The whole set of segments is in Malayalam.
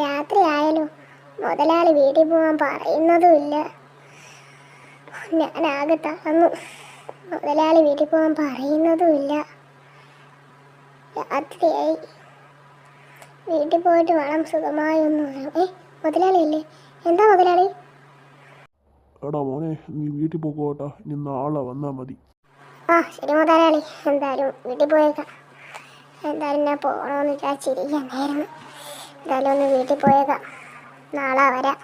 രാത്രി ആയാലും മുതലാളി വീട്ടിൽ പോകാൻ പറയുന്നതുമില്ല. ഞാനാകെ തളർന്നു. മുതലാളി വീട്ടിൽ പോകാൻ പറയുന്നതുമില്ല. രാത്രിയായി. വീട്ടിൽ പോയിട്ട് വേണം സുഖമായി ഒന്ന് ഉറങ്ങാൻ. മുതലാളിയല്ലേ? എന്താ മുതലാളി? എടാ മോനെ, നീ വീട്ടിൽ പോകോട്ടാ, ഇനി നാളെ വന്നാൽ മതി. ശരി മുതലാളി, എന്തായാലും വീട്ടിൽ പോയേക്കാം. എന്തായാലും ഞാൻ പോകണമെന്ന് വിചാരിച്ചിരിക്കാൻ നേരം. എന്തായാലും ഒന്ന് വീട്ടിൽ പോയേക്കാം. നാളെ വരാം.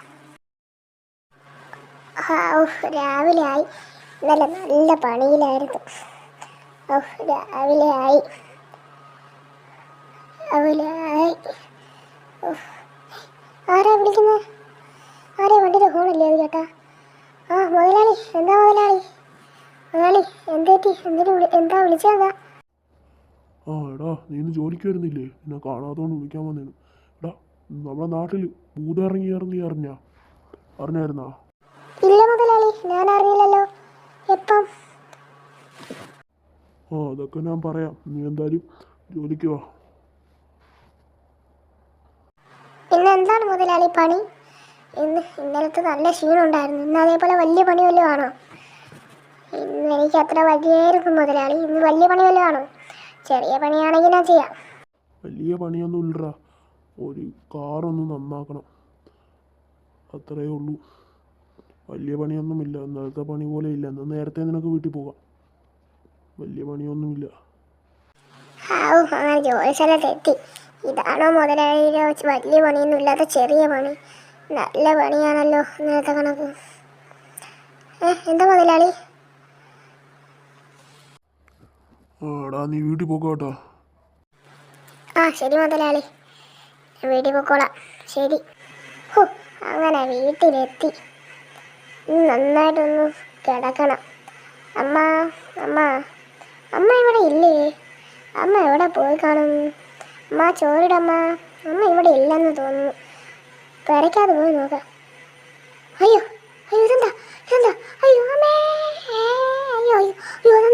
രാവിലെ ആയി. ഇന്നലെ നല്ല പണിയിലായിരുന്നു. രാവിലെ ആയി. ആരാ വിളിക്കുന്നത്? ആരാ വണ്ടിയുടെ ഫോണല്ലേ അത് ചേട്ടാ? മുതലാളി, എന്താ മുതലാളി? മുതലാളി എന്തേറ്റി? എന്താ വിളിച്ചതാ? എടാ, നീ ഇന്ന് ജോലിക്ക് വരുന്നില്ലേ? നിന്നെ കാണാത്തോണ്ട് വിളിക്കാൻ വന്നേന്. എടാ, നമ്മുടെ നാട്ടിൽ ഭൂതം ഇറങ്ങി അറിഞ്ഞായിരുന്നാ? ഇല്ല മുതലാളി, ഞാൻ അറിയില്ലല്ലോ. എപ്പം? അതൊക്കെ ഞാൻ പറയാം. നീ എന്തായാലും ജോലിക്ക് വാ. ഇന്ന് എന്താണ് മുതലാളി പണി? ഇന്നലത്തെ നല്ല ക്ഷീണം ഉണ്ടായിരുന്നു. ഇന്ന് അതേപോലെ വലിയ പണി വല്ലതും ആണോ? ഇന്ന് എനിക്ക് അത്ര വലിയായിരുന്നു മുതലാളി. ഇന്ന് വലിയ പണി വല്ലതും ആണോ? ചെറിയ പണിയാണെങ്കിൽ ഞാൻ ചെയ്യാം. വലിയ പണിയൊന്നും ഇല്ലടാ, ഒരു കാറൊന്ന് നന്നാക്കണം, അത്രയേ ഉള്ളൂ. വലിയ പണിയൊന്നുമില്ല. ഇന്നലത്തെ പണി പോലെ ഇല്ല. എന്നാൽ നേരത്തെ നിനക്ക് വീട്ടിൽ പോകാം. വലിയ പണിയൊന്നുമില്ല. അങ്ങനെ ജോലി സ്ഥലത്തെത്തി. ഇതാണോ മുതലാളിയുടെ വലിയ പണിയൊന്നും ഇല്ലാത്ത ചെറിയ പണി? നല്ല പണിയാണല്ലോ ഇന്നത്തെ കണക്ക്. എന്താ മുതലാളി? എടാ, നീ വീട്ടിൽ പോകാട്ടോ. ശരി മുതലാളി, വീട്ടിൽ പോയിക്കോളാം. ശരി. അങ്ങനെ വീട്ടിലെത്തി. നന്നായിട്ടൊന്ന് കിടക്കണം. അമ്മ അമ്മ അമ്മ ഇവിടെ ഇല്ലേ? അമ്മ എവിടെ പോയി കാണും? അമ്മ ചോറിടമ്മ. അമ്മ ഇവിടെ ഇല്ലെന്ന് തോന്നുന്നു. പെരയ്ക്കാതെ പോയി നോക്കാം. അയ്യോ, ഇതെന്താ? അയ്യോ അമ്മേ. അയ്യോ ഇതെന്താ?